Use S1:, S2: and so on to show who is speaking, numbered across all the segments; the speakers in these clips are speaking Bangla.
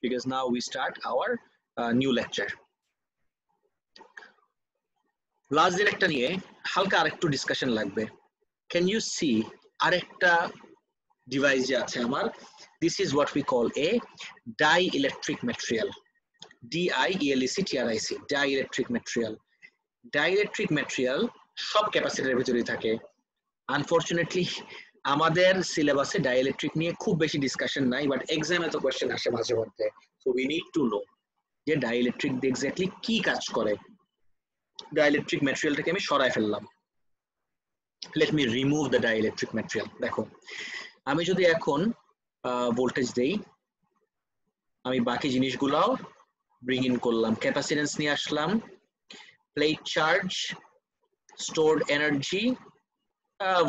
S1: because now we start our new lecture. Last দিন একটা নিয়ে হালকা আরেকটু ডিসকাশন লাগবে. Can you see আরেকটা ডিভাইস যে আছে আমার, this is what we call a dielectric material. DIELECTRIC, dielectric material. Dielectric material সব ক্যাপাসিটরের ভিতরেই থাকে. আনফরচুনেটলি আমাদের সিলেবাসে ডাইইলেকট্রিক নিয়ে খুব বেশি ডিসকাশন নাই, বাট এক্সামে তো কোশ্চেন আসে মাঝে মধ্যে. So we need to know যে ডাইইলেকট্রিক দিয়ে এক্স্যাক্টলি কি কাজ করে. ডাইইলেকট্রিক ম্যাটেরিয়ালটাকে আমি সরায় ফেললাম. Let me remove the dielectric material. দেখো আমি যদি এখন ভোল্টেজ দেই, আমি বাকি জিনিসগুলোও ব্রিং ইন করলাম. ক্যাপাসিট্যান্স নিয়ে আসলাম, plate charge, stored energy,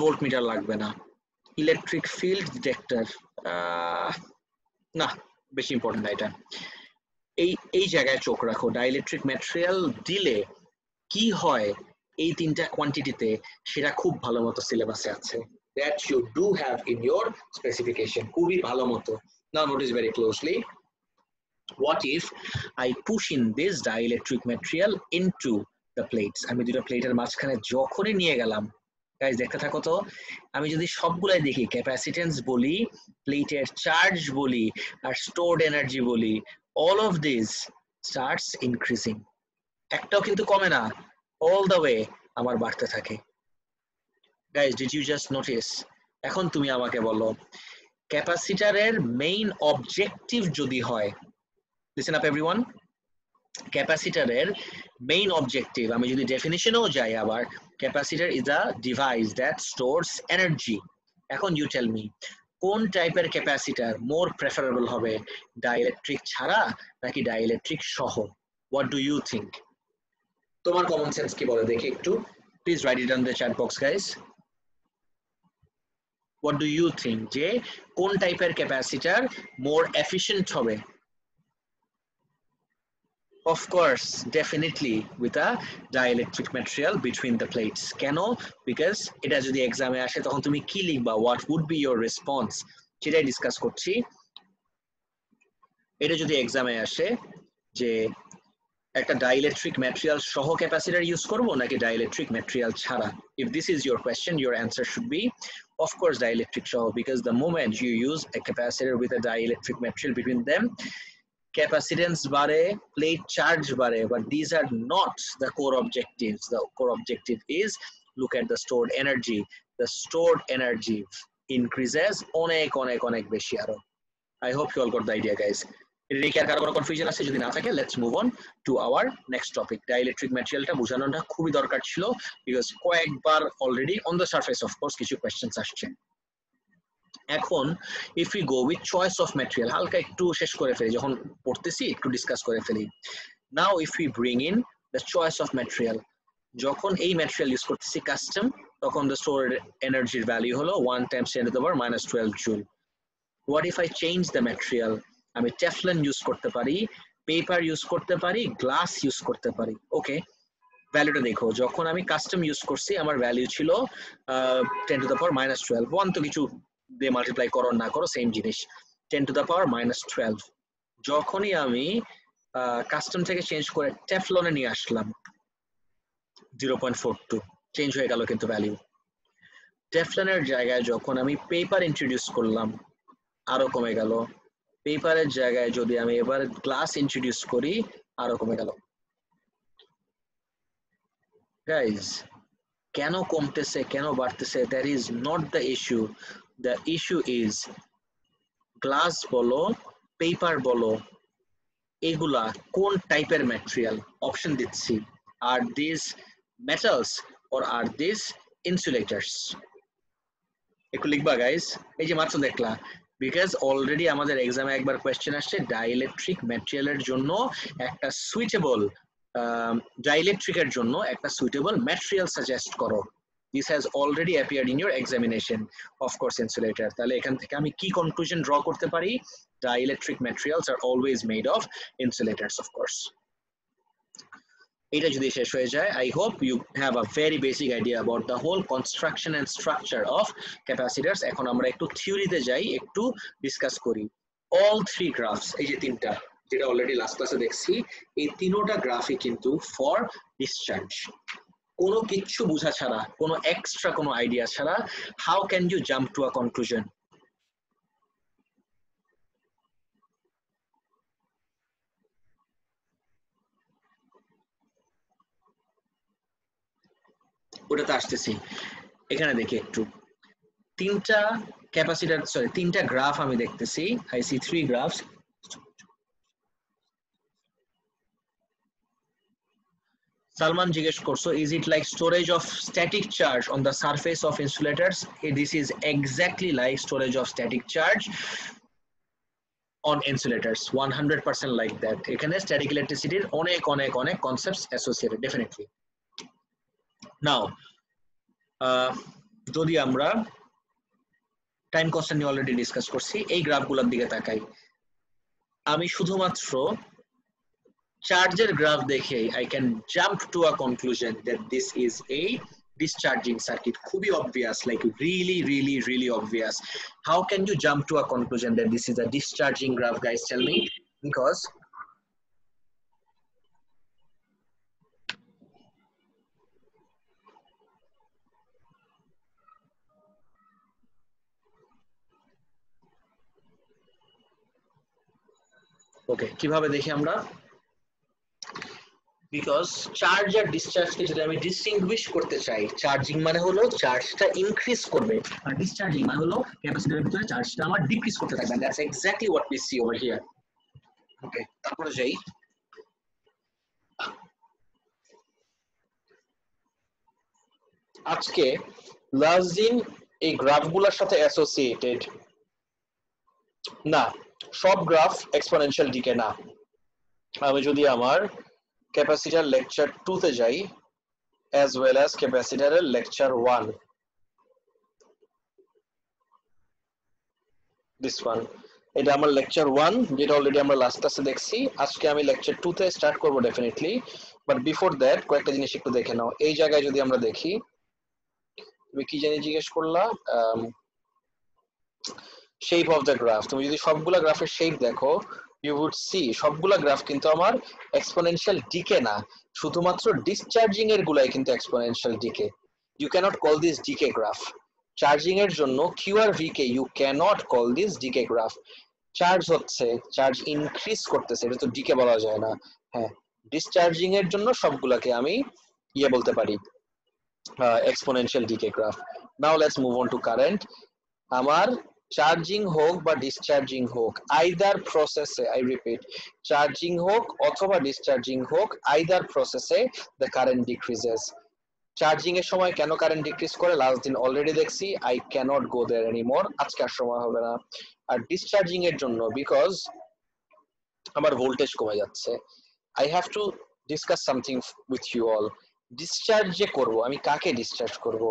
S1: voltmeter লাগবে না, ইলেকট্রিক ফিল্ড ডিটেক্টর না, বেশি ইম্পর্টেন্ট না এটা. এই জায়গায় চোখ রাখো. ডাইইলেকট্রিক ম্যাটেরিয়াল দিলে কি হয় এই তিনটা কোয়ান্টিটিতে, সেটা খুব ভালো মতো সিলেবাসে আছে. That you do have in your specification. খুবই ভালো মতো. Now notice very closely. What if I push in this dielectric material into the plates? আমি দুটো প্লেটের মাঝখানে যখনই নিয়ে গেলাম, গাইস দেখতে থাকো তো, আমি যদি সবগুলাই দেখি, ক্যাপাসিটেন্স বলি, প্লেটের চার্জ বলি, আর স্টোরড এনার্জি বলি, all of this starts increasing. একটাও কিন্তু কমে না, all the way আমার বাড়তে থাকে. Guys did you just notice? এখন তুমি আমাকে বলো, ক্যাপাসিটরের মেইন অবজেক্টিভ যদি হয়, লিসেন আপ এভরিওয়ান, ক্যাপাসিটরের মেইন অবজেক্টিভ, আমি যদি ডেফিনিশনেও যাই আবার, capacitor is a device that stores energy. এখন ইউ টেল মি, কোন টাইপের ক্যাপাসিটর মোর প্রেফারেবল হবে, ডাইইলেকট্রিক ছাড়া নাকি ডাইইলেকট্রিক সহ? What do you think? তোমার কমন সেন্স কি বলে দেখি একটু, please write it on the chat box guys. What do you think যে কোন টাইপের ক্যাপাসিটর মোর এফিশিয়েন্ট হবে? Of course, definitely with a dielectric material between the plates. কেন? Because এটা যদি এক্সামে আসে তখন তুমি কি লিখবা, what would be your response, সেটাই ডিসকাস করছি. এটা যদি এক্সামে আসে যে একটা ডাইইলেকট্রিক ম্যাটেরিয়াল সহ ক্যাপাসিটর ইউজ করব নাকি ডাইইলেকট্রিক ম্যাটেরিয়াল ছাড়া, if this is your question, your answer should be of course dielectric সহ, because the moment you use a capacitor with a dielectric material between them, capacitance বাড়ে, plate charge বাড়ে, but these are not the core objectives. The core objective is look at the stored energy. The stored energy increases অনেক অনেক অনেক বেশি আরো. I hope you all got the idea guys. এটা কি আর কারো কোনো কনফিউশন আছে? যদি না থাকে, let's move on to our next topic. Dielectric ম্যাটেরিয়ালটা বোঝানোটা খুবই দরকার ছিল, বিকজ কয়েকবার already on the surface of course কিছু কোয়েশ্চেন্স আসছে. এখন if you go with choice of material, হালকা একটু শেষ করে ফেলি, যখন পড়তেছি একটু ডিসকাস করে ফেলি. Now if you bring in the choice of material, যখন এই ম্যাটেরিয়াল ইউজ করতেছি কাস্টম, তখন দ্য স্টোরড এনার্জির ভ্যালু হলো 1 × 10⁻⁻12 joule. What if I change the material? আমি টেফলন ইউজ করতে পারি, পেপার ইউজ করতে পারি, গ্লাস ইউজ করতে পারি. ওকে, ভ্যালুটা দেখো, যখন আমি কাস্টম ইউজ করছি আমার ভ্যালু ছিল 10⁻⁻12. 1 তো কিছু দিয়ে মাল্টিপ্লাই করো না করো সেম জিনিস, 10⁻⁻12. যখনই আমি কাস্টম থেকে চেঞ্জ করে টেফলনে নিয়ে আসলাম, 0.42 চেঞ্জ হয়ে গেল কিন্তু ভ্যালু. টেফলনের জায়গায় যখন আমি পেপার ইন্ট্রোডিউস করলাম, আরো কমে গেল. পেপারের জায়গায় যদি আমি এবার গ্লাস ইন্ট্রোডিউস করি, আরো কমে গেল. গাইজ কেন কমতেছে, কেন বাড়তেছে, that is not the issue. The issue is glass বলো, পেপার বলো, এগুলা কোন টাইপের ম্যাটেরিয়াল? অপশন দিচ্ছি, are this metals or are this insulators? একটু লিখবা গাইজ, এই যে মাত্র দেখলা, বিকজ অলরেডি আমাদের এক্সামে একবার কোয়েশ্চেন আসছে ডাইইলেকট্রিক ম্যাটেরিয়ালের জন্য একটা সুইটেবল, ডাইইলেকট্রিকের জন্য একটা সুইটেবল ম্যাটেরিয়াল সাজেস্ট করো. This has already appeared in your examination, of course insulator. তাহলে এখান থেকে আমি কি কনক্লুশন ড্র করতে পারি? Dielectric materials are always made of insulators, of course. এটা যদি শেষ হয়ে যায়, I hope you have a very basic idea about the whole construction and structure of capacitors. এখন আমরা একটু থিওরিতে যাই, একটু ডিসকাস করি. all three graphs, এই যে তিনটা যেটা অলরেডি লাস্ট ক্লাসে দেখছি, এই তিনোটা গ্রাফই কিন্তু ফর ডিসচার্জ। কোনো কিচ্ছু বোঝা ছাড়া, কোনো এক্সট্রা কোনো আইডিয়া ছাড়া, how can you jump to a conclusion? ওটাতে আসতেছি। এখানে দেখি একটু, তিনটা ক্যাপাসিটার, সরি তিনটা গ্রাফ আমি দেখতেছি, I see three graphs. Salman জিজ্ঞেস করছো, is it like storage of static charge on the surface of insulators? This is exactly like storage of static charge on insulators, 100% like that. এখানে static electricity অনেক অনেক অনেক concepts associated, definitely. Now যদি আমরা টাইম কনস্ট্যান্ট নিয়ে অলরেডি ডিসকাস করছি, এই গ্রাফগুলোর দিকে তাকাই, আমি শুধুমাত্র চার্জের গ্রাফ দেখে I can jump to a conclusion that this is a discharging circuit. খুবই obvious, like really obvious. How can you jump to a conclusion that this is a discharging graph, guys? Tell me. Because ওকে, কিভাবে দেখি আমরা? বিকজ চার্জ আর ডিসচার্জকে যদি আমি ডিসটিংগুইশ করতে চাই, চার্জিং মানে হলো চার্জটা ইনক্রিজ করবে, আর ডিসচার্জিং মানে হলো ক্যাপাসিটরের ভিতরে চার্জটা আমার ডিক্রিজ করতে থাকবে। That's exactly what we see over here. Okay, তারপরে যাই, আজকে লাস্ট দিন এই গ্রাফগুলোর সাথে অ্যাসোসিয়েটেড না, সব গ্রাফ এক্সপোনেনশিয়াল ডিকে না। আমি যদি আমার ক্যাপাসিটর লেকচার 2 তে যাই, as well as ক্যাপাসিটরের লেকচার 1, this one, এটা আমার লেকচার 1 যেটা অলরেডি আমরা লাস্ট ক্লাসে দেখছি। আজকে আমি লেকচার 2 তে স্টার্ট করব ডেফিনেটলি, বাট বিফোর দ্যাট কয়েকটা জিনিস একটু দেখে নাও। এই জায়গায় যদি আমরা দেখি, তুমি কি জানি জিজ্ঞেস করলা, শেপ অফ দ্য গ্রাফ। তুমি যদি সবগুলা গ্রাফের শেপ দেখো, ইউ উড সি সবগুলা গ্রাফ কিন্তু আমার এক্সপোনেনশিয়াল ডিকে না, শুধুমাত্র ডিসচার্জিং এর গুলাই কিন্তু exponential decay. You can't call this decay graph. Charging এর জন্য কিউ আর ভি কে you can't call this decay graph. Charge হচ্ছে, চার্জ ইনক্রিজ করতেছে, এটা তো ডিকে বলা যায় না। হ্যাঁ, ডিসচার্জিং এর জন্য সবগুলাকে আমি ইয়ে বলতে পারি, exponential decay graph. Now let's move on to current. আমার চার্জিং হোক বা ডিসচার্জিং হোক, আইদার প্রসেসে, আই রিপিট, চার্জিং হোক অথবা ডিসচার্জিং হোক, আইদার প্রসেসে দ্য কারেন্ট ডিক্রিজেস। চার্জিং এর সময় কেন কারেন্ট ডিক্রিজ করে লাস্ট দিন অলরেডি দেখছি, I can't go there anymore, আজকে আর সময় হবে না। আর ডিসচার্জিং এর জন্য বিকজ আমার ভোল্টেজ কমে যাচ্ছে, I have to discuss something with you all. Discharge যে করবো, আমি কাকে ডিসচার্জ করব?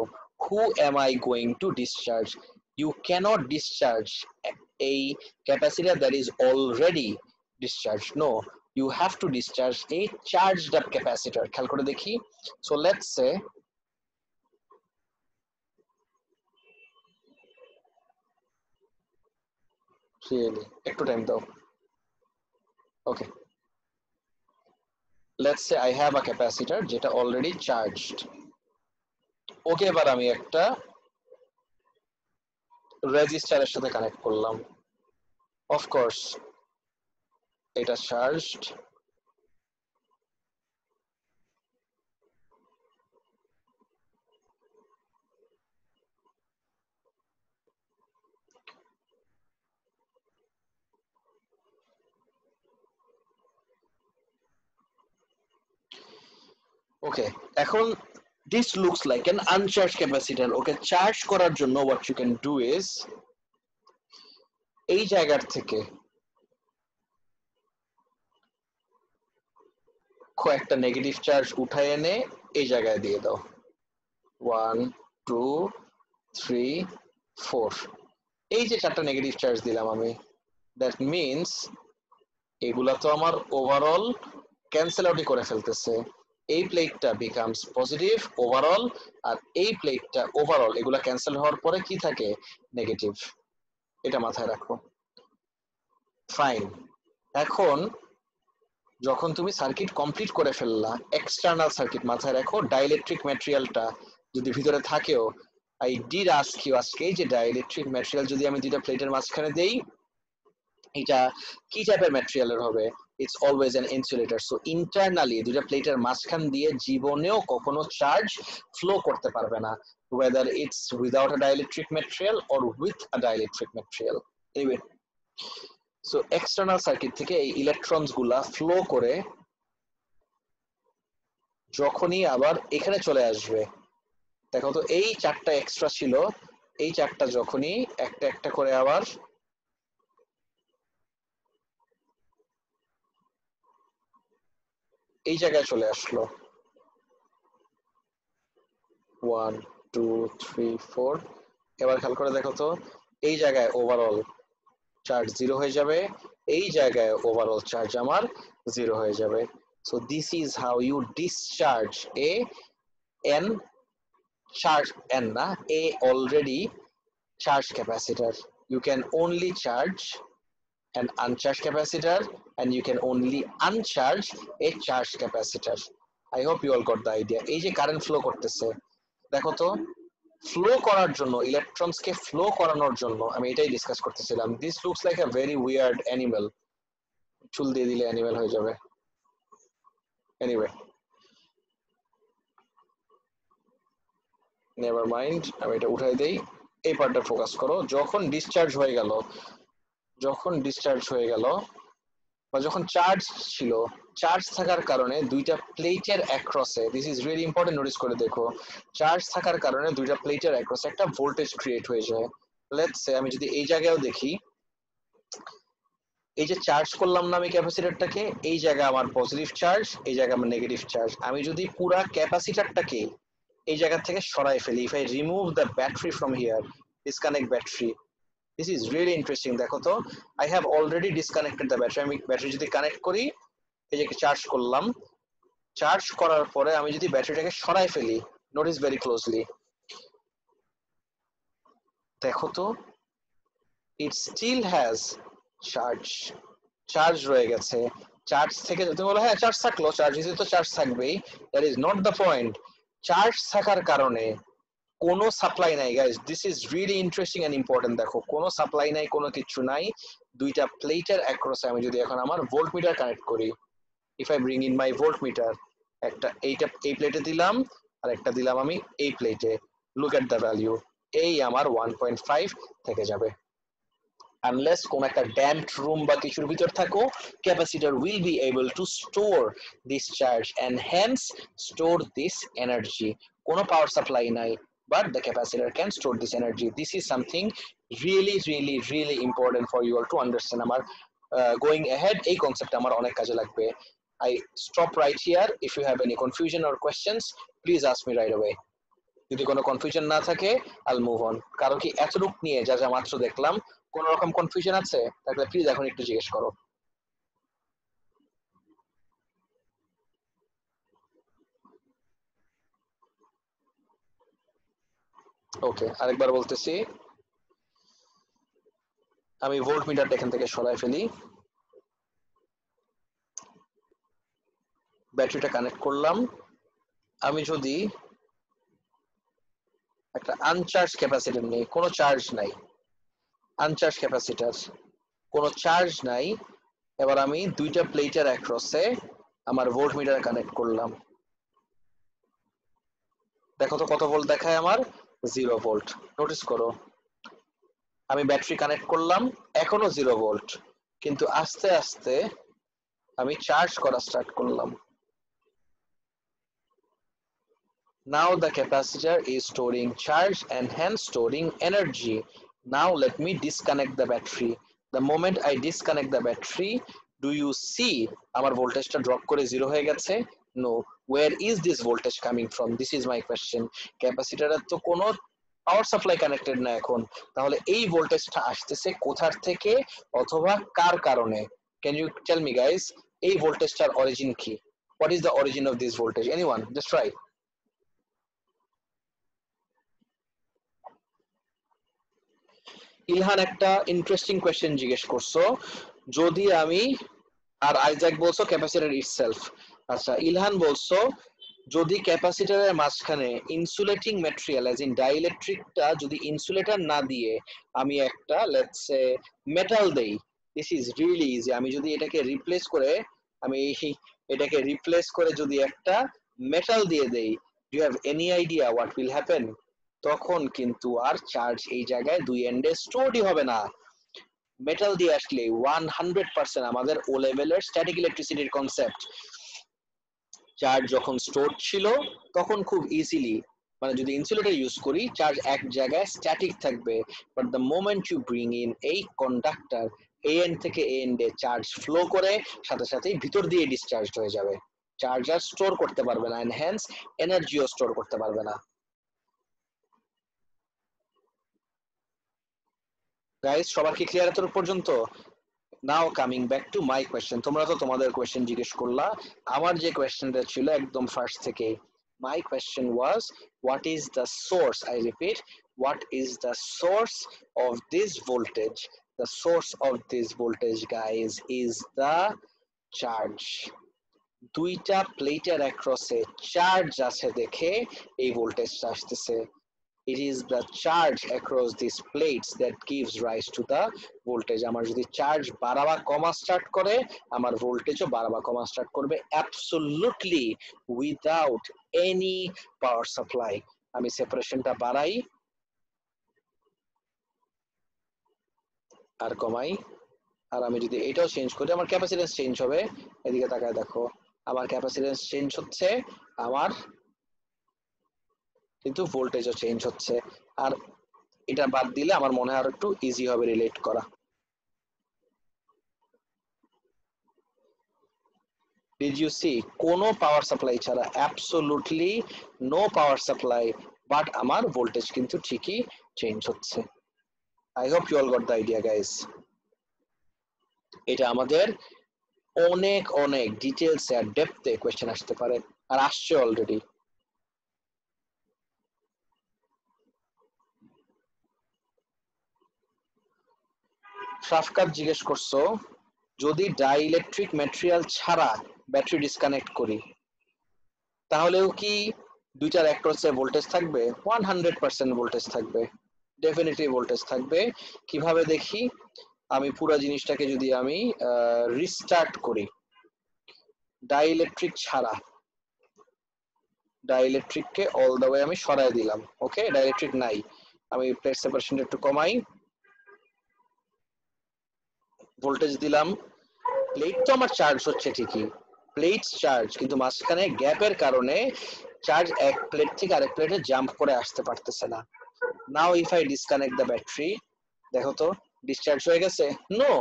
S1: Who am I going to discharge? You cannot discharge a capacitor that is already discharged. No, you have to discharge a charged up capacitor. খেয়াল করে দেখি, so let's say really একটু টাইম দাও। Okay, let's say I have a capacitor যেটা already charged. ওকে, এবার আমি একটা রেজিস্টারের সাথে কানেক্ট করলাম, অফ কোর্স এটা চার্জড। ওকে, এখন this looks like an uncharged capacitor. Okay charge করার জন্য what you can do is, এই জায়গার থেকে কয়েকটা নেগেটিভ চার্জ উঠায় এনে এই জায়গায় দিয়ে দাও, 1 2 3 4, এই যে 4টা নেগেটিভ চার্জ দিলাম আমি, দ্যাট মিনস এগুলা তো আমার ওভারঅল ক্যান্সেল আউটই করে ফেলতেছে। এই প্লেটটা বিকামস পজিটিভ ওভারঅল, আর এই প্লেটটা ওভারঅল, এগুলা ক্যান্সেল হওয়ার পরে কি থাকে? নেগেটিভ। এটা মাথায় রাখো। ফাইন। এখন যখন তুমি সার্কিট কমপ্লিট করে ফেললা, এক্সটার্নাল সার্কিট মাথায় রাখো, ডাইইলেকট্রিক ম্যাটেরিয়ালটা যদি ভিতরে থাকেও, আই ডিড আস্ক ইউ আজকে যে ডাইইলেকট্রিক ম্যাটেরিয়াল যদি আমি দুইটা প্লেটের মাঝখানে দেই, এটা কি টাইপের ম্যাটেরিয়ালের হবে? It's always an insulator. So internally দুইটা প্লেটের মাঝখান দিয়ে জীবনেও কখনো চার্জ ফ্লো করতে পারবে না, whether it's without a dielectric material or with a dielectric material. Anyway, so external circuit থেকে এই ইলেকট্রনস গুলা ফ্লো করে যখনই আবার এখানে চলে আসবে, দেখো তো এই চারটা এক্সট্রা ছিল, এই চারটা যখনই একটা একটা করে আবার এই জায়গায় চলে আসলো, 1 2 3 4, এবার খেয়াল করে দেখো তো এই জায়গায় ওভারঅল চার্জ জিরো হয়ে যাবে, এই জায়গায় ওভারঅল চার্জ আমার জিরো হয়ে যাবে। So this is how you discharge a n charge n na a already charged capacitor. You can only charge an uncharged capacitor and you can only uncharge a charged capacitor. I hope you all got the idea. এই যে কারেন্ট ফ্লো করতেছে, দেখো তো ফ্লো করার জন্য, ইলেকট্রনস কে ফ্লো করানোর জন্য আমি এটাই ডিসকাস করতেছিলাম। This looks like a very weird animal, চুল দিয়ে দিলে অ্যানিমেল হয়ে যাবে। এনিওয়ে, নেভার মাইন্ড, আমি এটা উঠাই দেই, এই পার্টটা ফোকাস করো। যখন ডিসচার্জ হয়ে গেল, যখন ডিসচার্জ হয়ে গেল বা যখন চার্জ ছিল, চার্জ থাকার কারণে দুইটা প্লেটের অ্যাক্রসে, this is really important, notice করে দেখো, চার্জ থাকার কারণে দুইটা প্লেটের অ্যাক্রসে একটা ভোল্টেজ ক্রিয়েট হয়ে যায়। লেটস সে আমি যদি এই জায়গায়ও দেখি, এই যে চার্জ করলাম না আমি ক্যাপাসিটরটাকে, এই জায়গায় আমার পজিটিভ চার্জ, এই জায়গায় আমার নেগেটিভ চার্জ। আমি যদি পুরা ক্যাপাসিটরটাকে এই জায়গা থেকে সরাই ফেলি, if I remove the battery from here, disconnect battery, this is really interesting. দেখো তো I have already disconnected the battery. আমি ব্যাটারি যদি কানেক্ট করি, এই যে চার্জ করলাম, চার্জ করার পরে আমি যদি ব্যাটারিটাকে সরাই ফেলি, নোটিস ভেরি ক্লোজলি, দেখো তো it still has charge, charge রয়ে গেছে। চার্জ থেকে তুমি বলো হ্যাঁ চার্জ থাকলো, চার্জ হিসেবে তো চার্জ থাকবেই, that is not the point. Charge থাকার কারণে কোনো সাপ্লাই নাই guys, this is really interesting and important. দেখো কোনো সাপ্লাই নাই, কোনো কিছু নাই, দুইটা প্লেটের অ্যাক্রসে আমি যদি এখন আমার ভোল্ট মিটার কানেক্ট করি, if I bring in my volt metre, একটা এইটা এই প্লেটে দিলাম আর একটা দিলাম আমি এই প্লেটে, লুক এট দ্য ভ্যালু, এই আমার 1.5 থেকে যাবে। আনলেস কোন একটা ড্যাম্পড রুম বা কিছুর ভিতর থাকো, capacitor will be able to store this charge and hence store this energy. কোনো পাওয়ার সাপ্লাই নাই, but the capacitor can store this energy. This is something really really really important for you all to understand. আমার going ahead এই কনসেপ্ট আমার অনেক কাজে লাগবে। I stop right here. If you have any confusion or questions, please ask me right away. যদি কোনো কনফিউশন না থাকে, I'll move on. কারো কি এতটুক নিয়ে যা যা মাত্র দেখলাম কোন রকম কনফিউশন আছে? তাহলে প্লিজ এখন একটু জিজ্ঞেস করো। ওকে, আরেকবার বলতেছি, আমি ভোল্ট মিটারটা এখান থেকে সরাই ফেলি, ব্যাটারিটা কানেক্ট করলাম, আমি যদি একটা আনচার্জ ক্যাপাসিটর নেই, কোনো চার্জ নাই, আনচার্জ ক্যাপাসিটর, কোনো চার্জ নাই, এবার আমি দুইটা প্লেটের অ্যাক্রসে আমার ভোল্ট মিটার কানেক্ট করলাম, দেখো তো কত ভোল্ট দেখায় আমার, 0 ভোল্ট। নোটিস করো আমি ব্যাটারি কানেক্ট করলাম, এখনো 0 ভোল্ট, কিন্তু আস্তে আস্তে আমি চার্জ করা স্টার্ট করলাম। Now the capacitor is storing charge and hence storing energy. Now let me disconnect the battery. The moment I disconnect the battery, do you see আমার ভোল্টেজটা ড্রপ করে 0 হয়ে গেছে? No. Where is this voltage coming from? This is my question. ক্যাপাসিটরের তো কোনো পাওয়ার সাপ্লাই কানেক্টেড না এখন, তাহলে এই ভোল্টেজটা আসতেছে কোথার থেকে অথবা কার কারণে? Can you tell me guys, এই ভোল্টেজটার অরিজিন কি? What is the origin of this voltage? Anyone? Just try. Ilhan একটা ইন্টারেস্টিং কোয়েশ্চেন জিজ্ঞেস করছো, যদি আমি, আর আইজাক বলছো ক্যাপাসিটর ইটসেলফ। আচ্ছা ইলহান বলছো যদি ক্যাপাসিটরের মাঝখানে ইনসুলেটিং ম্যাটেরিয়াল এজ ইন ডাইইলেকট্রিকটা যদি ইনসুলেটর না দিয়ে আমি একটা লেটস সে মেটাল দেই, দিস ইজ রিয়েলি ইজি। আমি যদি এটাকে রিপ্লেস করে, আমি এটাকে রিপ্লেস করে যদি একটা মেটাল দিয়ে দেই, do you have any idea what will happen? তখন কিন্তু আর চার্জ এই জায়গায় দুই এন্ডে স্টোরই হবে না। মেটাল দিয়ে আসলে 100% আমাদের ও লেভেলের স্ট্যাটিক ইলেকট্রিসিটির কনসেপ্ট, চার্জ যখন স্টোর ছিল তখন খুব ইজিলি, মানে যদি ইনসুলেটর ইউজ করি চার্জ এক জায়গায় স্ট্যাটিক থাকবে, but the moment you bring in এই কন্ডাক্টর এ এন্ড থেকে এ এন্ডে চার্জ ফ্লো করে সাথে সাথেই ভিতর দিয়ে ডিসচার্জ হয়ে যাবে, চার্জার স্টোর করতে পারবে না, এন্ড হেন্স এনার্জিও স্টোর করতে পারবে না। গাইস সবার কি ক্লিয়ার এত পর্যন্ত? নাও coming back to my question, তোমরা তো তোমাদের কোয়েশ্চেন জিজ্ঞেস করলা, আমার যে কোয়েশ্চেনটা ছিল একদম ফার্স্ট থেকে, my question was what is the source, I repeat, what is the source of this voltage? The source of this voltage guys is the charge। দুইটা প্লেটের অ্যাক্রসে চার্জ আছে দেখে এই ভোল্টেজটা আসতেছে। It is the charge across these plates that gives rise to the voltage। আমার যদি চার্জ বাড়া বা কমা স্টার্ট করে, আমার ভোল্টেজও বাড়া বা কমা স্টার্ট করবে absolutely without any power supply। আমি সেপারেশনটা বাড়াই আর কমাই, আর আমি যদি এটাও চেঞ্জ করি আমার ক্যাপাসিট্যান্স চেঞ্জ হবে। এদিকে তাকায় দেখো আমার ক্যাপাসিট্যান্স চেঞ্জ হচ্ছে, আমার কিন্তু ভোল্টেজও চেঞ্জ হচ্ছে। আর এটা বাদ দিলে আমার মনে হয় আর একটু ইজি হবে রিলেট করা। Did you see কোনো পাওয়ার সাপ্লাই ছাড়া, absolutely no power supply, but আমার ভোল্টেজ কিন্তু ঠিকই চেঞ্জ হচ্ছে। I hope you all got the idea guys. এটা আমাদের অনেক অনেক ডিটেলস আর ডেপথে কোয়েশ্চেন আসতে পারে, আর আসছে অলরেডি। শাফকাত জিজ্ঞেস করছো যদি ডাইইলেকট্রিক ম্যাটেরিয়াল ছাড়া ব্যাটারি ডিসকানেক্ট করি তাহলেও কি দুইটার অ্যাক্রসে ভোল্টেজ থাকবে? 100% ভোল্টেজ থাকবে, ডেফিনেটলি ভোল্টেজ থাকবে। কিভাবে দেখি, আমি পুরো জিনিসটাকে যদি আমি রিস্টার্ট করি, ডাইইলেকট্রিক ছাড়া, ডাইইলেকট্রিককে অল দ্য ওয়ে আমি সরাই দিলাম, ওকে ডাইইলেকট্রিক নাই, আমি প্লেট সেপারেশনটা একটু কমাই, ভোল্টেজ দিলাম, প্লেট তো আমার চার্জ হচ্ছে ঠিকই, প্লেট চার্জ, কিন্তু মাঝখানে গ্যাপের কারণে চার্জ এক প্লেট থেকে আরেক প্লেটে জাম্প করে আসতে পারতেছে না। নাও if I disconnect the battery, দেখো তো ডিসচার্জ হয়ে গেছে? নো,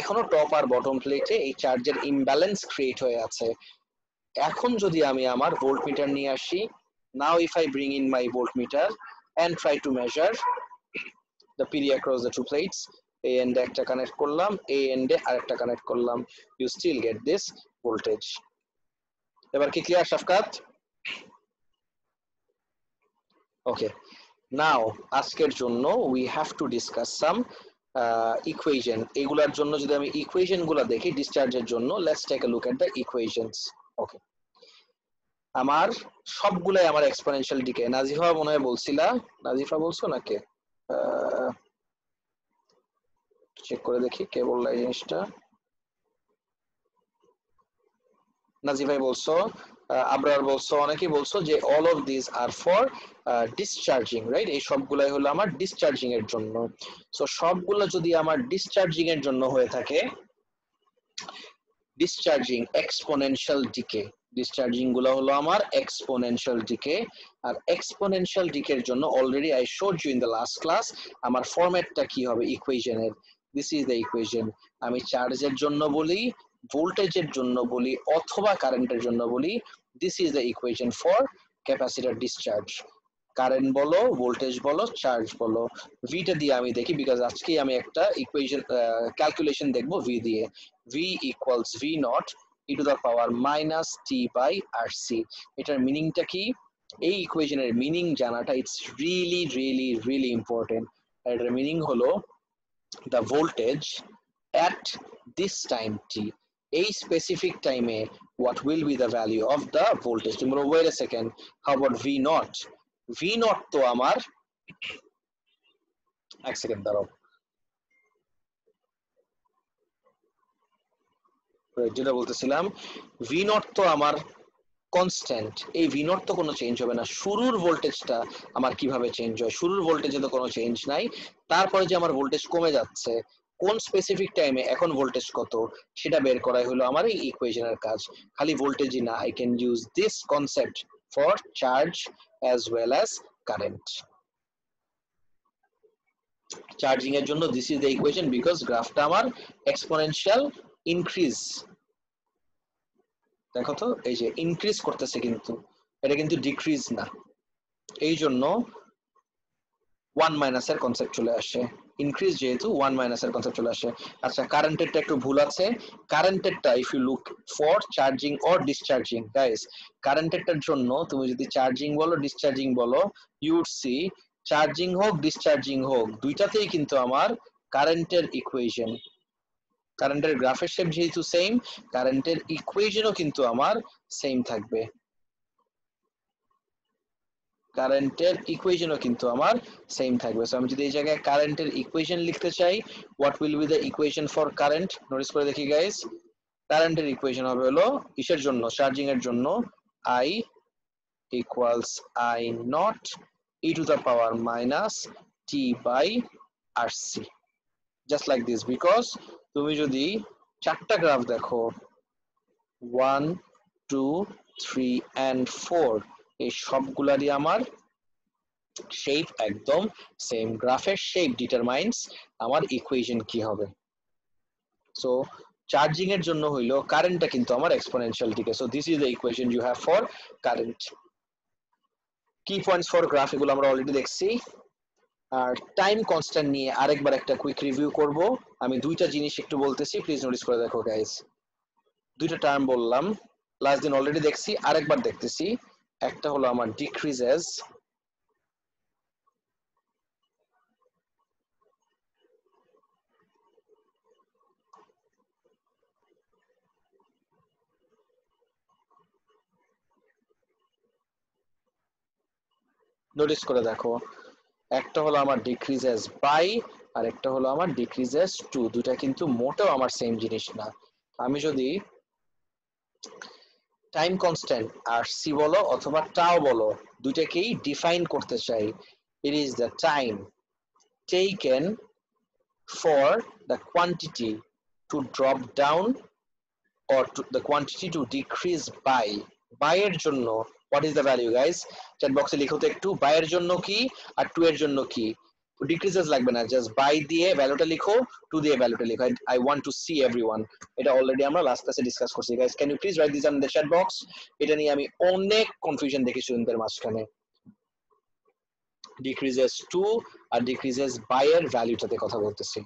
S1: এখনো টপ আর বটম প্লেটে এই চার্জের ইমব্যালেন্স ক্রিয়েট হয়ে আছে। এখন যদি আমি আমার ভোল্টমিটার নিয়ে আসি, now if I bring in my voltmeter and try to measure the PD across the two plates, এই এন্ডে একটা কানেক্ট করলাম, এই এন্ডে আরেকটা কানেক্ট করলাম, you still get this voltage। এবার কি ক্লিয়ার শাফকাত? ওকে, নাও আজকের জন্য we have to discuss some equation. এগুলার জন্য যদি আমি ইকুয়েশন গুলা দেখি ডিসচার্জের জন্য, let's take a look at the equations। ওকে, আমার সবগুলাই আমার এক্সপোনেনশিয়াল ডিকে। নাজিফা মনে হয় বলছিলা, নাজিফা বলছো নাকি? চেক করে দেখি কে বললো এই জিনিসটা। নাজিফাই বলছো, আবরার বলছো, অনেকেই বলছো যে all of this are for discharging, right? এই সবগুলাই হলো আমার ডিসচার্জিং এর জন্য। সো সবগুলো যদি আমার ডিসচার্জিং এর জন্য হয়ে থাকে, ডিসচার্জিং এক্সপোনেনশিয়াল ডিকে, ডিসচার্জিং গুলো হলো আমার এক্সপোনেনশিয়াল ডিকে। আর এক্সপোনেনশিয়াল ডিকের জন্য already I showed you in the last class আমার ফরম্যাটটা কি হবে ইকুয়েশনের। This is the equation. আমি চার্জের জন্য বলি, ভোল্টেজের জন্য বলি, অথবা কারেন্টের জন্য বলি, this is the equation for capacitor discharge. Current বলো, ভোল্টেজ বলো, চার্জ বলো, ভিটা দিয়ে আমি দেখি, বিকজ আজকে আমি একটা ইকুয়েশন ক্যালকুলেশন দেখবো ভি দিয়ে। V equals V naught e to the power minus t by R C. এটার মিনিংটা কি? এই ইকুয়েশনের মিনিং জানাটা it's really really really important. এটার মিনিং হলো the voltage at this time t, এই specific time এ what will be the value of the voltage? তুমি বলো wait a second, how about v naught? v naught তো আমার এক সেকেন্ড দাঁড়াও, যেটা বলতেছিলাম ভি নট তো আমার কনস্ট্যান্ট, এই ভি নট তো কোনো চেঞ্জ হবে না। শুরুর ভোল্টেজটা আমার কিভাবে চেঞ্জ হয়? শুরুর ভোল্টেজে তো কোনো চেঞ্জ নাই, তারপরে যে আমার ভোল্টেজ কমে যাচ্ছে কোন স্পেসিফিক টাইমে, এখন ভোল্টেজ কত সেটা বের করাই হলো আমার এই ইকুয়েশনের কাজ। খালি ভোল্টেজই না, I can use this concept for charge as well as current. Charging এর জন্য this is the equation, because গ্রাফটা আমার এক্সপোনেনশিয়াল ইনক্রিজ, দেখো তো এই যে ইনক্রিজ করতেছে, কিন্তু এটা কিন্তু ডিক্রিজ না, এই জন্য ওয়ান মাইনাস এর কনসেপ্ট চলে আসে, ইনক্রিজ যেহেতু ওয়ান মাইনাস এর কনসেপ্ট চলে আসে। আচ্ছা কারেন্টেরটা একটু ভুল আছে, কারেন্টেরটা if you look for charging or discharging guys, কারেন্টেরটার জন্য তুমি যদি চার্জিং বলো ডিসচার্জিং বলো, ইউ উড সি চার্জিং হোক ডিসচার্জিং হোক দুইটাতেই কিন্তু আমার কারেন্টের ইকুয়েশন, কারেন্টের গ্রাফের শেপ যেহেতু সেম, কারেন্টের ইকুয়েশনও কিন্তু আমার সেম থাকবে, কারেন্টের ইকুয়েশনও কিন্তু আমার সেম থাকবে। সো আমি যদি এই জায়গায় কারেন্টের ইকুয়েশন লিখতে চাই, what will be the equation for current? Notice করে দেখি গাইস, কারেন্টের ইকুয়েশন হবে হলো কিসের জন্য? চার্জিং এর জন্য I equals I naught e to the power minus t by R C, just like this. Because তুমি যদি চারটা গ্রাফ দেখো 1 2 3 and 4, এই সবগুলারই আমার শেপ একদম সেম, গ্রাফের শেপ ডিটারমাইন্স আমার ইকুয়েশন কি হবে। সো চার্জিং এর জন্য হইলো কারেন্টটা কিন্তু আমার এক্সপোনেনশিয়াল দিকে, so this is the equation you have for current. কি পয়েন্টস ফর গ্রাফ এগুলো আমরা অলরেডি দেখছি, আর টাইম কনস্ট্যান্ট নিয়ে আরেকবার একটা কুইক রিভিউ করব। আমি দুইটা জিনিস একটু বলতেছি, প্লিজ নোটিস করে দেখো গাইস, দুইটা টার্ম বললাম, লাস্ট দিন অলরেডি দেখছি, আরেকবার দেখতেছি। একটা হলো আমার ডিক্রিজেস, নোটিস করে দেখো, একটা হলো আমার ডিক্রিজেস বাই, আর একটা হলো আমার ডিক্রিজেস টু, দুটা কিন্তু মোটেও আমার সেম জিনিস না। আমি যদি টাইম কনস্ট্যান্ট আর সি বলো অথবা টাও বলো, দুইটাকেই ডিফাইন করতে চাই, it is the time taken for the quantity to drop down or the quantity to decrease by এর জন্য what is the value guys? Chat বক্সে লিখো তো একটু, by এর জন্য কি আর 2 এর জন্য কি? ডিক্রিজেস লাগবে না, জাস্ট by দিয়ে ভ্যালুটা লিখো, 2 দিয়ে ভ্যালুটা লিখো। I want to see everyone, এটা অলরেডি আমরা লাস্ট ক্লাসে ডিসকাস করছি guys, can you please write this in the chat box? এটা নিয়ে আমি অনেক কনফিউশন দেখি স্টুডেন্টদের মাঝখানে, ডিক্রিজেস 2 আর ডিক্রিজেস by এর ভ্যালুটাতে কথা বলতেছি।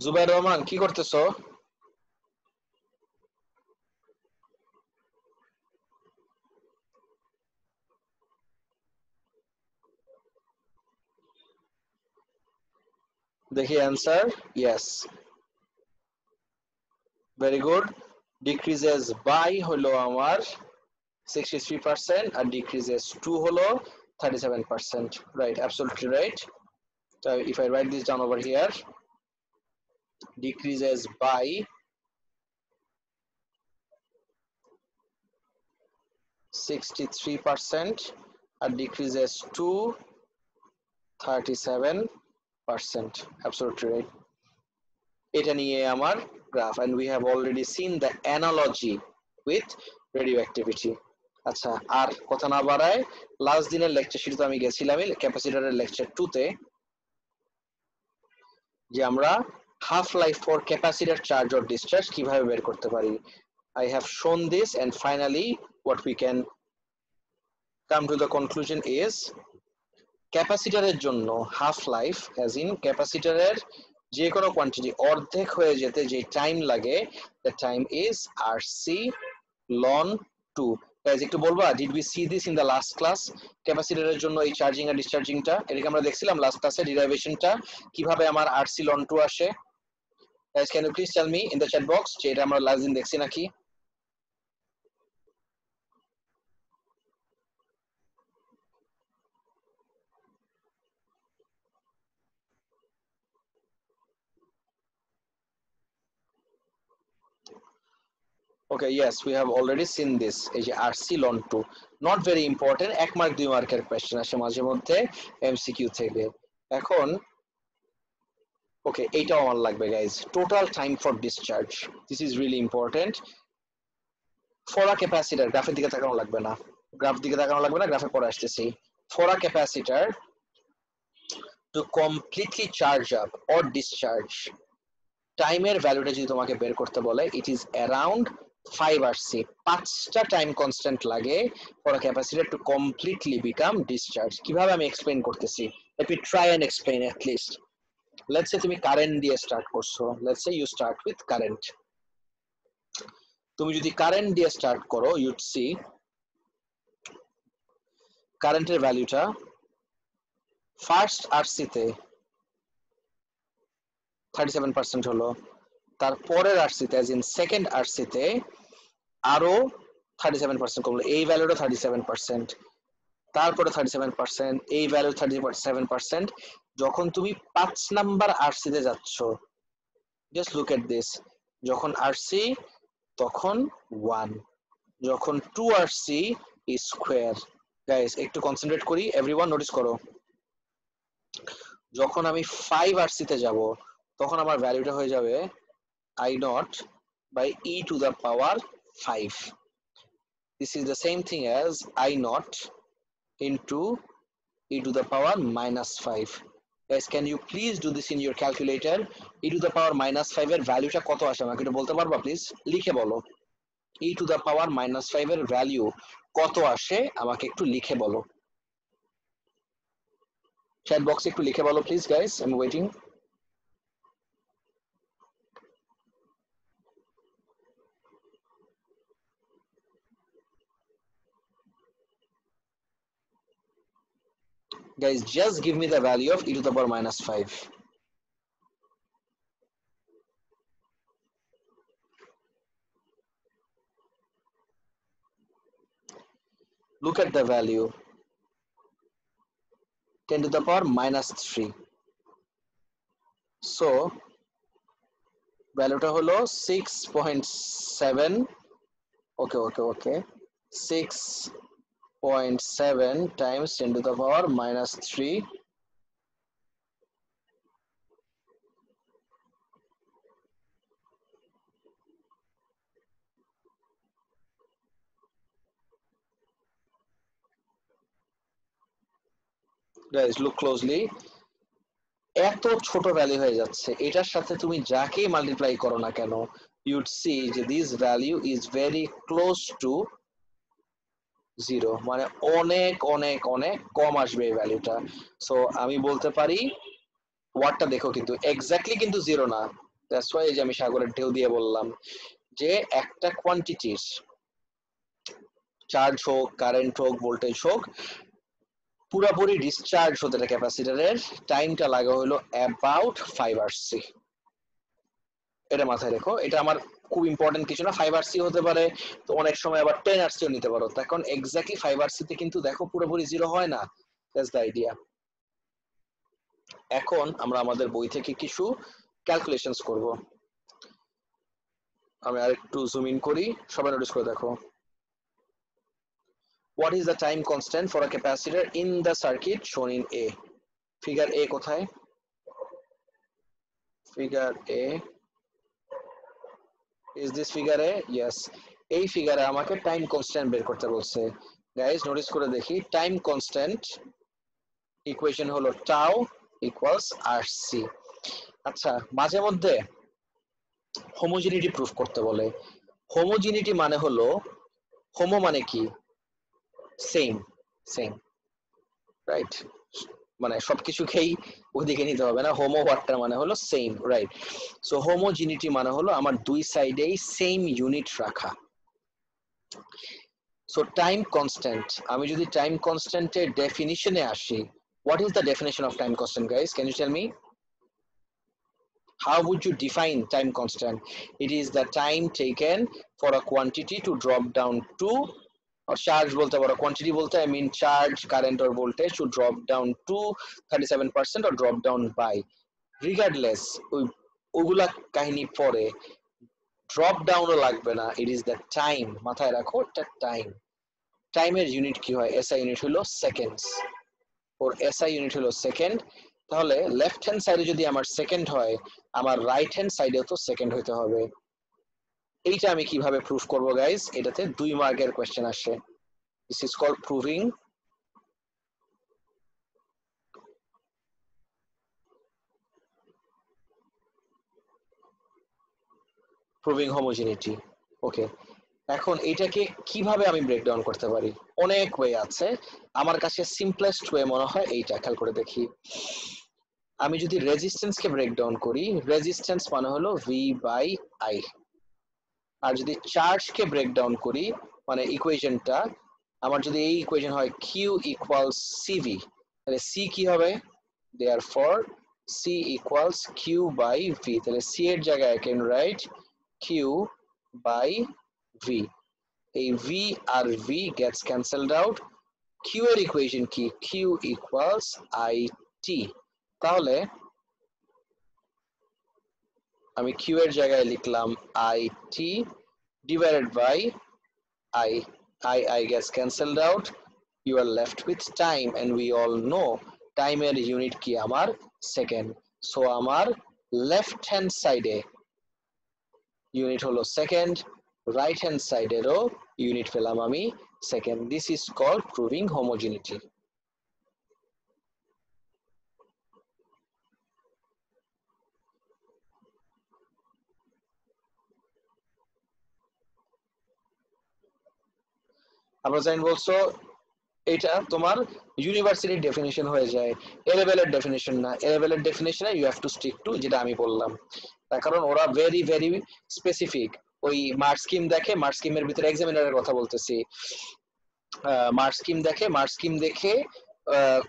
S1: জুবাইর রহমান কি করতেছো? দেখি answer, yes very good. Decreases by হলো আমার 63% আর ডিক্রিজেস 2 হলো 37%, right, absolutely right. So if I write this down over here, decreases by 63% and decreases to 37%, absolutely right. এটা নিয়ে আমার graph, and we have already seen the analogy with radioactivity. আচ্ছা আর কথা না বাড়ায়, লাস্ট দিনের লেকচার শিটে আমি গেছিলাম ক্যাপাসিটরের লেকচার 2 তে, যে আমরা half life for capacitor charge or discharge কিভাবে বের করতে পারি। I have shown this, and finally what we can come to the conclusion is ক্যাপাসিটরের জন্য half life, as in ক্যাপাসিটরের যে কোনো কোয়ান্টিটি অর্ধেক হয়ে যেতে যে টাইম লাগে, the time is RC ln 2. Guys একটু বলবা, did we see this in the last class? ক্যাপাসিটরের জন্য এই চার্জিং আর ডিসচার্জিংটা, এটাকে আমরা দেখছিলাম লাস্ট ক্লাসে ডেরিভেশনটা কিভাবে আমার RC ln 2 আসে। Guys can you please tell me in the chat box যে এটা আমরা লাস্ট দিন দেখছি নাকি? Okay, yes, we have already seen this. এই যে RC ln 2, not very important, 1 mark 2 মার্কের কোশ্চেন আসে মাঝে মধ্যে এমসিকিউ থেকে। এখন ওকে, এইটাও আমার লাগবে guys, total time for discharge, this is really important for a capacitor. গ্রাফের দিকে তাকানো লাগবে না, গ্রাফে পরে আসতেছি। For a capacitor to completely charge up or discharge, টাইমের ভ্যালুটা যদি তোমাকে বের করতে বলে, ইট ইজ অ্যারাউন্ড 5 RC, 5টা টাইম কনস্ট্যান্ট লাগে for a capacitor to completely become discharge. কিভাবে আমি এক্সপ্লেইন করতেছি, let me try and explain at least. Let's say তুমি কারেন্ট দিয়ে স্টার্ট করছো, let's say you start with current. তুমি যদি কারেন্ট দিয়ে স্টার্ট করো, ইউড সি কারেন্টের ভ্যালুটা ফার্স্ট RC তে 37% হলো, তারপরের RC তে অ্যাজ ইন সেকেন্ড RC তে আরো 37% কমলো, এই ভ্যালুটা 37%, তারপরে 37%, এই ভ্যালু 37%। যখন তুমি 5 নাম্বার RC তে যাচ্ছ, জাস্ট লুক এট দিস, যখন RC তখন 1, যখন 2 RC is square। গাইস একটু কনসেন্ট্রেট করি, এভরিওয়ান নোটিস করো, যখন আমি 5 RC তে যাব তখন আমার ভ্যালুটা হয়ে যাবে I naught by e to the power 5. This is the same thing as I naught into e to the power minus 5. Guys, can you please do this in your calculator? e to the power minus 5 এর ভ্যালুটা কত আসে আমাকে একটু বলতে পারবা প্লিজ? লিখে বলো, e to the power minus 5 এর ভ্যালু কত আসে আমাকে একটু লিখে বলো। চ্যাট বক্সে একটু লিখে বলো please guys, I am waiting. Guys, just give me the value of e to the power minus 5. Look at the value, 10 to the power minus 3. So ভ্যালুটা হলো 6.7, ওকে 6.7 times 10 to the power minus 3, guys look closely, এত ছোট ভ্যালু হয়ে যাচ্ছে, এটার সাথে তুমি যাকে মাল্টিপ্লাই করো না কেন, you'd see যে this value is very close to 0, মানে অনেক অনেক অনেক কম আসবে এই ভ্যালুটা। সো আমি বলতে পারি, ওয়ার্ডটা দেখো কিন্তু এক্স্যাক্টলি কিন্তু 0 না, দ্যাটস ওয়াই যে আমি সাগরের ঢেউ দিয়ে বললাম যে একটা কোয়ান্টিটির চার্জ হোক, কারেন্ট হোক, ভোল্টেজ হোক, পুরোপুরি ডিসচার্জ হতে ক্যাপাসিটরের টাইমটা লাগা হলো অ্যাবাউট 5 RC। এটা মাথায় রেখো, এটা আমার খুব ইম্পর্টেন্ট কিছু না, 5 RC হতে পারে, তো অনেক সময় আবার 10 RC ও নিতে পারো। এখন এক্স্যাক্টলি 5 RC তে কিন্তু দেখো পুরোপুরি 0 হয় না, দ্যাটস দ্য আইডিয়া। এখন আমরা আমাদের বই থেকে কিছু ক্যালকুলেশনস করব। আমি আরেকটু জুম ইন করি, সবাই নোটিস করে দেখো। What is the time constant for a capacitor in the circuit shown in A? Figure A কোথায়? Figure A. Is this figure A? Yes. এই ফিগারে আমাকে টাইম কনস্ট্যান্ট বের করতে বলছে। গাইস নোটিস করে দেখি, টাইম কনস্ট্যান্ট ইকুয়েশন হলো টাউ ইকুয়ালস আরসি। আচ্ছা, মাঝে মধ্যে হোমোজেনিটি প্রুফ করতে বলে। হোমোজেনিটি মানে হলো, হোমো মানে কি? Same, right? মানে সবকিছুকেই ওইদিকে নিতে হবে না, হোমো ওয়াটটা মানে হলো সেম, রাইট? সো হোমোজিনিটি মানে হলো আমার দুই সাইডেই সেম ইউনিট রাখা। সো টাইম কনস্ট্যান্ট, আমি যদি টাইম কনস্ট্যান্টের ডেফিনিশনে আসি, what is the definition of time constant, guys? Can you tell me? How would you define time constant? It is the time taken for a quantity to drop down to, or charge bolte paro, quantity bolte I mean charge, current or voltage to drop down to 37% or drop down by, regardless ওগুলা কাহিনী পরে, ড্রপ ডাউনও লাগবে না, ইট ইজ দ্য টাইম, মাথায় রাখো এটা টাইম। টাইমের ইউনিট কি হয়? এসআই ইউনিট হলো সেকেন্ডস, ওর এসআই ইউনিট হলো সেকেন্ড। তাহলে লেফট হ্যান্ড সাইডে যদি আমার সেকেন্ড হয়, আমার রাইট হ্যান্ড সাইডেও তো সেকেন্ড হইতে হবে। এইটা আমি কিভাবে প্রুফ করব গাইস? এটাতে 2 মার্কের কোশ্চেন আসে। This is called proving homogeneity. Okay, এখন এটাকে কিভাবে আমি ব্রেকডাউন করতে পারি? অনেক ওয়ে আছে, আমার কাছে সিম্পলেস্ট ওয়ে মনে হয় এইটা, খেয়াল করে দেখি। আমি যদি রেজিস্ট্যান্সকে ব্রেকডাউন করি, রেজিস্ট্যান্স মানে হলো ভি বাই আই। আর যদি চার্জকে ব্রেকডাউন করি, মানে ইকুয়েশনটা আমার যদি এই ইকুয়েশন হয় কিউ ইকুয়ালস সিভি, তাহলে সি কি হবে? Therefore C equals Q by V, তাহলে সি এর জায়গায় I can write Q by V. এই ভি আর V gets cancelled out. Q এর ইকুয়েশন কি? Q equals I T. তাহলে আমি কিউ এর জায়গায় লিখলাম I T divided by I. I gets cancelled out. You are left with time, and we all know time এর ইউনিট কি আমার? সেকেন্ড। সো আমার লেফট হ্যান্ড সাইডে ইউনিট হলো সেকেন্ড, রাইট হ্যান্ড সাইডেরও ইউনিট পেলাম আমি second. This is called proving homogeneity. আমরা জানি বলছো এটা তোমার ইউনিভার্সিটির ডেফিনিশন হয়ে যায়, এ লেভেলের ডেফিনিশন না। এ লেভেলের ডেফিনিশনে you have to stick to যেটা আমি বললাম, তার কারণ ওরা ভেরি ভেরি স্পেসিফিক। ওই মার্ক স্কিম দেখে, মার্ক স্কিমের ভিতরে এক্সামিনারের কথা বলতেছি, মার্ক স্কিম দেখে, মার্ক স্কিম দেখে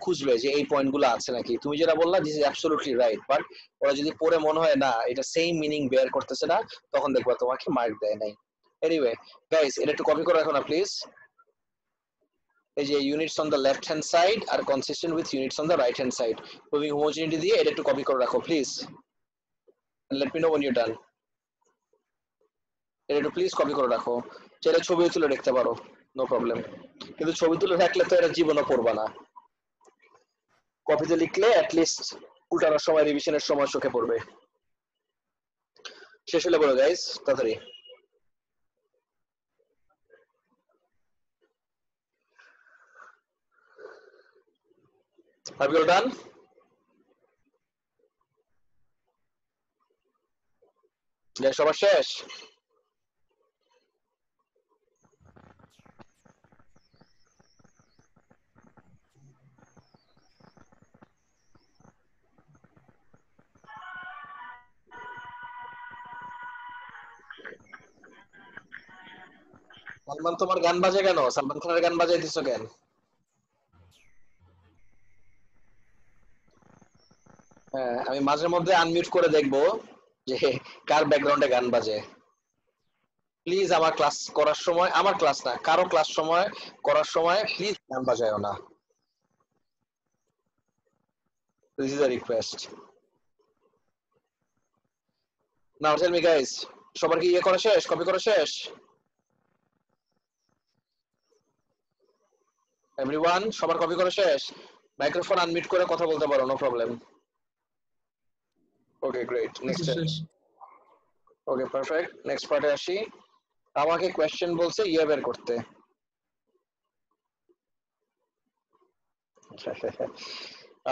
S1: খুঁজবে যে এই পয়েন্টগুলো আছে নাকি। তুমি যেটা বললা this is absolutely right, but ওরা যদি পড়ে মনে হয় না এটা সেম মিনিং বের করতেছে না, তখন দেখবা তোমাকে মার্ক দেয় নাই। এনিওয়ে গাইস, এটা একটু কপি করে রাখো না প্লিজ। এই যে units on the left hand side are consistent with units on the right hand side, proving homogeneity দিয়ে এটা একটু কপি করে রাখো please. Let me know when you're done. এটা একটু প্লিজ কপি করে রাখো, চাইলে ছবি তুলে দেখতে পারো, নো প্রবলেম। কিন্তু ছবি তুলে রাখলে তো এটা জীবনও পড়বা না, কপিতে লিখলে অ্যাটলিস্ট উল্টানোর সময়, রিভিশনের সময় চোখে পড়বে। শেষ হলে বলো গাইস তাড়াতাড়ি। Have you all done? সবার শেষ? সালমান তোমার গান বাজে কেন? সালমান খানের গান বাজাই দিছো কেন? হ্যাঁ, আমি মাঝে মধ্যে আনমিউট করে দেখবো যে কার ব্যাকগ্রাউন্ডে গান বাজে। প্লিজ আমার ক্লাস করার সময়, আমার ক্লাস না, কারো ক্লাস সময় করার সময় প্লিজ গান বাজায়ও না। This is a request. Now tell me guys, সবার কি ইয়ে করা শেষ, কপি করা শেষ? এভরিওয়ান, সবার কপি করা শেষ? মাইক্রোফোন আনমিউট করে কথা বলতে পারো, no problem. Okay great, next. Okay perfect, next পার্টে আসি। আমাকে কোয়েশ্চেন বলছে ইয়ে বের করতে।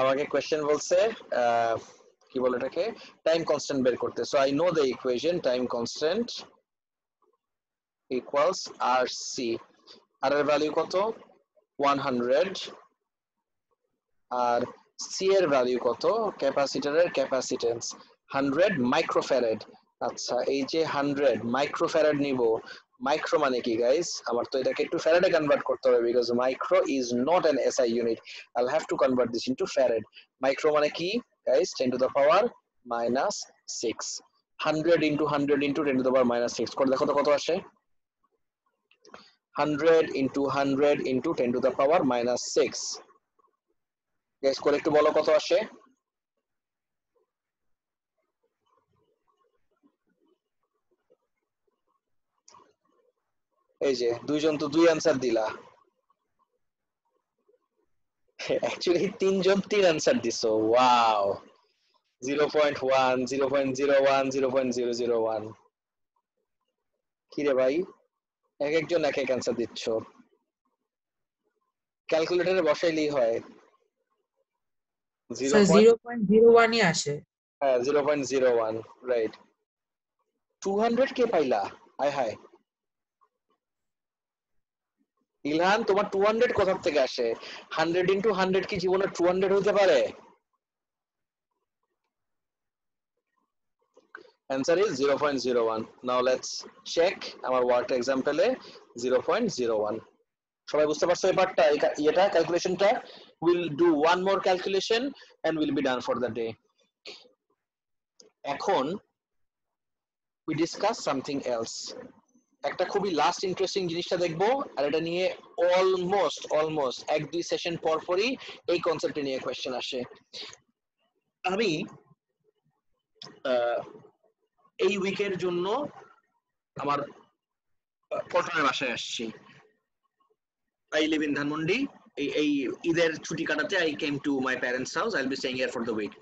S1: আমাকে কোয়েশ্চেন বলছে কি বলে এটাকে, টাইম কনস্ট্যান্ট বের করতে। So I know the equation time constant equals R C. R এর ভ্যালু কত? 100, আর সি এর ভ্যালু কত, ক্যাপাসিটরের ক্যাপাসিটেন্স 100 মাইক্রোফ্যারাড। আচ্ছা এই যে 100 মাইক্রোফ্যারাড নিব, মাইক্রো মানে কি গাইস, আমার তো এটাকে একটু ফ্যারাডে কনভার্ট করতে হবে because micro is not an SI unit, I will have to convert this into farad. Micro মানে কি guys, 10 two the power minus 6, 100 into 100 into 10 two the power minus 6 করে দেখো তো কত আসে, 100 into 100 into 10 two the power minus 6, guys করে একটু বলো কত আসে। এই যে দুইজন তো দুই আনসার দিলা, অ্যাকচুয়ালি তিনজন তিন আনসার দিছো, ওয়াও। 0.1 0.01 0.001, কি রে ভাই, এক একজন এক এক আনসার দিচ্ছ, ক্যালকুলেটরে বসাইলেই হয়।
S2: স্যার 0.01 ই আসে।
S1: হ্যাঁ 0.01, রাইট। 200 কে পাইলা, হায় হায়। ইলহান তোমার 200 কোথা থেকে আসে, 100 ইনটু 100 কি জীবনে 200 হতে পারে? Answer is 0.01. Now let's check আমার ওয়ার্ক এক্সাম্পলে 0.01। সবাই বুঝতে পারছো এই পার্টটা, এটা ক্যালকুলেশনটা? Will do one more calculation and will be done for the day. এখন উই ডিসকাস সামথিং এলস, একটা খুবই লাস্ট ইন্টারেস্টিং জিনিসটা দেখবো, আর এটা নিয়ে অলমোস্ট এক দুই সেশন পর পরই এই কনসেপ্টে নিয়ে কোয়েশ্চেন আসে। আমি এই উইকের জন্য আমার পল্টনের বাসায় আসছি, I live in ধানমন্ডি। এই ঈদের ছুটি কাটাতে I came to my parents house, I'll be staying here for the week.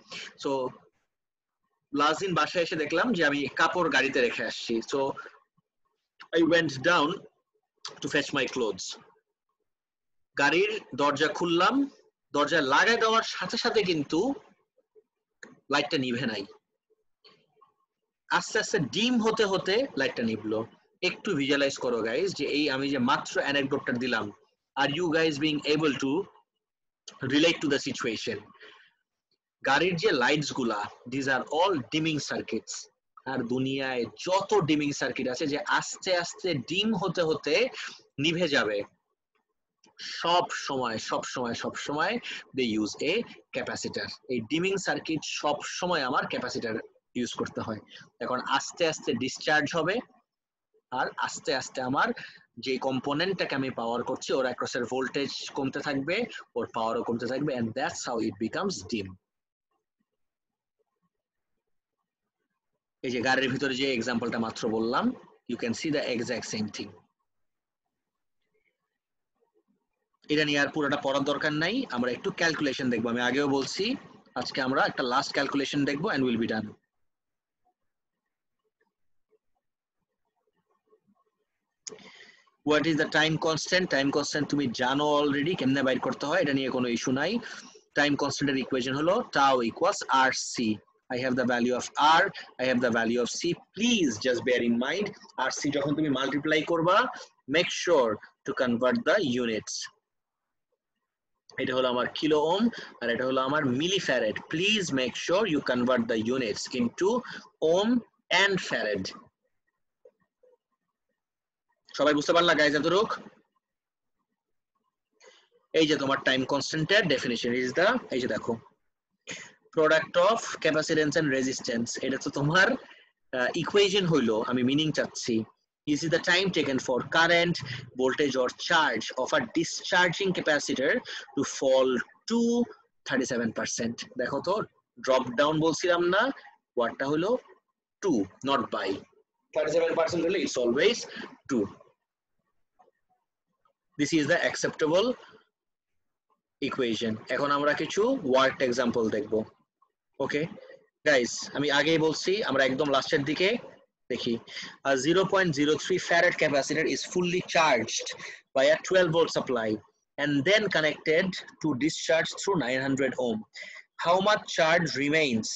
S1: So last দিন বাসায় এসে দেখলাম যে আমি কাপড় গাড়িতে রেখে আসছি, so I went down to fetch my clothes. গাড়ির দরজা খুললাম, দরজা লাগাই দেওয়ার সাথে সাথে কিন্তু লাইটটা নিভে নাই, আস্তে আস্তে ডিম হতে হতে লাইটটা নিভলো। একটু ভিজুয়ালাইজ করো গাইজ যে এই আমি যে মাত্র অ্যানেকডোটটা দিলাম, are you guys being able to relate to the situation. গাড়ির যে লাইটস গুলা, this are all dimming circuits, আর দুনিয়ায় যত ডিমিং সার্কিট আছে যে আস্তে আস্তে ডিম হতে হতে নিভে যাবে, সব সময় দে ইউজ এ ক্যাপাসিটার। এই ডিমিং সার্কিট সব সময় আমার ক্যাপাসিটার ইউজ করতে হয়। এখন আস্তে আস্তে ডিসচার্জ হবে, আর আস্তে আস্তে আমার যে কম্পোনেন্টটাকে আমি পাওয়ার করছি ওর অ্যাক্রসের ভোল্টেজ কমতে থাকবে, ওর পাওয়ারও কমতে থাকবে, and that's how it becomes dim. এই যে গাড়ির ভিতরে যে এক্সাম্পলটা মাত্র বললাম, you can see the exact same thing. এটা নিয়ে আর পুরোটা পড়ার দরকার নাই, আমরা একটু ক্যালকুলেশন দেখবো। আমি আগেও বলছি আজকে আমরা একটা লাস্ট ক্যালকুলেশন দেখবো and will be done. What is the time constant? Time constant তুমি জানো অলরেডি কেমনে বাইর করতে হয়, এটা নিয়ে কোনো ইস্যু নাই। টাইম কনস্ট্যান্টের ইকুয়েশন হলো tau equals R C. I have the value of R, I have the value of C. Please just bear in mind, RC যখন তুমি মাল্টিপ্লাই করবা, make sure to convert the units. এটা হলো আমার কিলো ওম আর এটা হলো আমার milli farad. Please make sure you convert the units into ohm and farad. সবাই বুঝতে পারলা গাইজ এতটুক? এই যে তোমার টাইম কনস্ট্যান্টের ডেফিনিশন ইজ দা, এই যে দেখো, product of capacitance and resistance, এটা তো তোমার ইকুয়েশন হইলো, আমি মিনিং চাচ্ছি। This is the time taken for current, voltage or charge of a discharging capacitor to fall to 37%. দেখো তো ড্রপ ডাউন বলছিলাম না, ওয়াটটা হলো 2 not by 37% হলে it's always 2. This is the acceptable equation. এখন আমরা কিছু ওয়ার্কড এক্সাম্পল দেখবো। ওকে গাইস, আমি আগেই বলছি, আমরা একদম লাস্টের দিকে দেখি। A 0.03 farad capacitor is fully charged by a 12 volt supply and then connected to discharge through 900 ohm. How much charge remains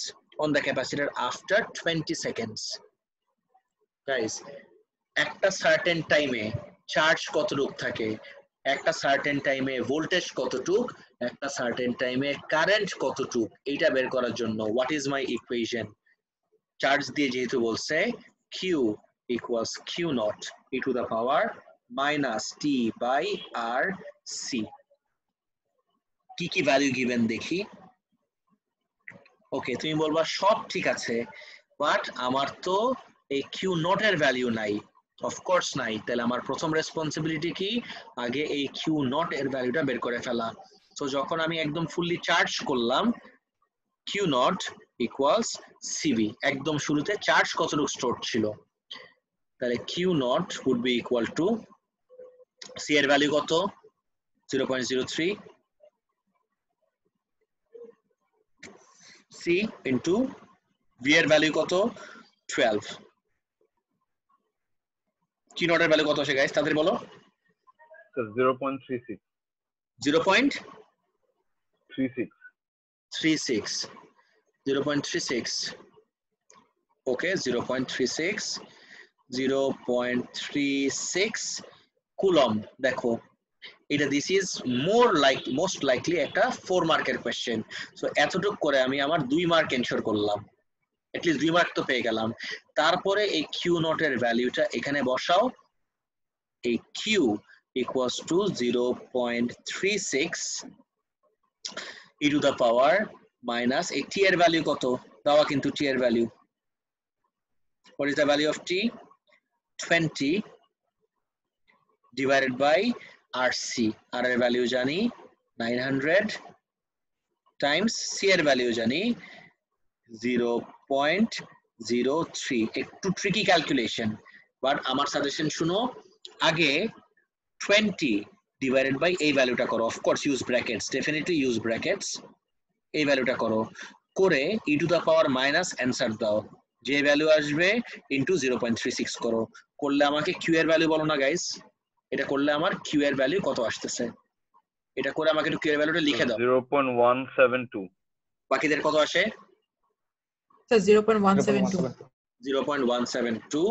S1: on the capacitor after 20 seconds? Guys, একটা সার্টেন টাইমে চার্জ কতটুক থাকে, একটা সার্টেন টাইমে ভোল্টেজ কতটুক একটা সার্টেন টাইমে কারেন্ট কতটুকু এটা বের করার জন্য what is my equation charge দিয়ে যেহেতু বলছে q equals q naught e to the power minus t by r c কি ভ্যালু গিভেন দেখি ওকে তুমি বলবা সব ঠিক আছে বাট আমার তো এই q naught এর ভ্যালু নাই অফকোর্স নাই তাহলে আমার প্রথম রেসপন্সিবিলিটি কি আগে এই q naught এর ভ্যালুটা বের করে ফেলা তো যখন আমি একদম ফুললি চার্জ করলাম q naught equals cv একদম শুরুতে চার্জ কতটুকু স্টোর ছিল তাহলে q naught would be equal to c এর ভ্যালু কত 0.03 c into v এর ভ্যালু কত 12 q naught এর ভ্যালু কত আসে गाइस তাদের বলো
S3: 0.36
S1: 0.36 okay 0.36 কুলম দেখো এটা দিস ইজ মোস্ট লাইকলি একটা 4 মার্কের কোশ্চেন সো এতটুক করে আমি আমার 2 মার্ক এনশিওর করলাম at least 2 মার্ক তো পেয়ে গেলাম তারপরে এই q naught এর ভ্যালুটা এখানে বসাও এই q equals to 0.36 e to the power minus a t এর ভ্যালু কত দাও কিন্তু t এর value what is the value of t 20 divided by rc r এর ভ্যালু জানি 900 times c এর ভ্যালু জানি 0.03 একটু ট্রিকি ক্যালকুলেশন বাট আমার সাজেশন শুনো আগে 20 divided by এই ভ্যালুটা করো of course use brackets definitely use brackets এই ভ্যালুটা করো করে e to the power minus answer দাও যে ভ্যালু আসবে ইনটু 0.36 করো করলে আমাকে q এর ভ্যালু বলো না গাইস এটা করলে আমার q এর ভ্যালু কত আসতেছে এটা করে আমাকে একটু q এর ভ্যালুটা লিখে দাও
S3: 0.172
S1: বাকিদের কত আসে
S2: স্যার 0.172
S1: 0.172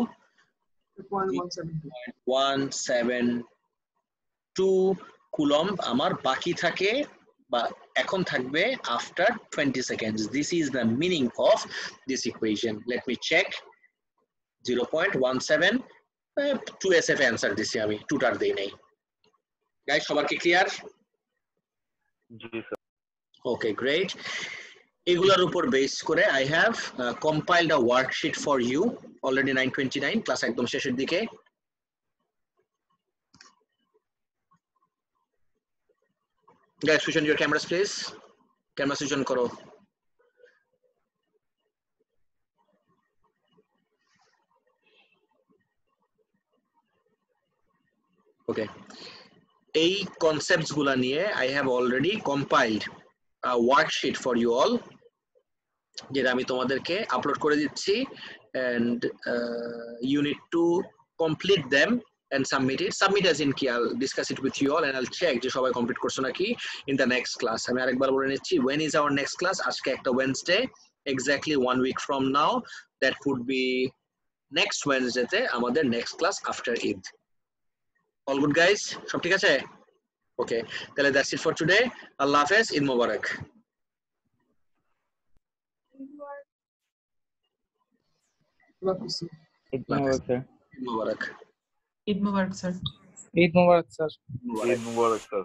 S1: কুলম আমার বাকি থাকে বা এখন থাকবে after 20 seconds this is the meaning of this equation let me check 0.17 2sf answer দিছি আমি টুটার দেই নাই গাইস সবার কি ক্লিয়ার
S3: জি স্যার
S1: ওকে গ্রেট এগুলোর উপর বেস করে I have compiled a worksheet for you already 9:29 class একদম শেষের দিকে guys switch on your cameras please camera switch on karo okay এই কনসেপ্টস গুলা নিয়ে I have already compiled a worksheet for you all যেটা আমি তোমাদেরকে আপলোড করে দিচ্ছি and you need to complete them and submit as in ki I'll discuss it with you all and I'll check যে সবাই কমপ্লিট করছো নাকি in the next class আমি আরেকবার বলে নিচ্ছি when is our next class আজকে একটা Wednesday exactly 1 week from now that would be next Wednesday তে আমাদের next class after Eid all good guys সব ঠিক আছে okay তাহলে that's it for today আল্লাহ হাফেজ ঈদ মোবারক
S4: ঈদ মোবারক স্যার
S1: ঈদ মোবারক
S2: ঈদ মোবারক স্যার
S4: ঈদ মোবারক স্যার
S3: ঈদ মুবারক স্যার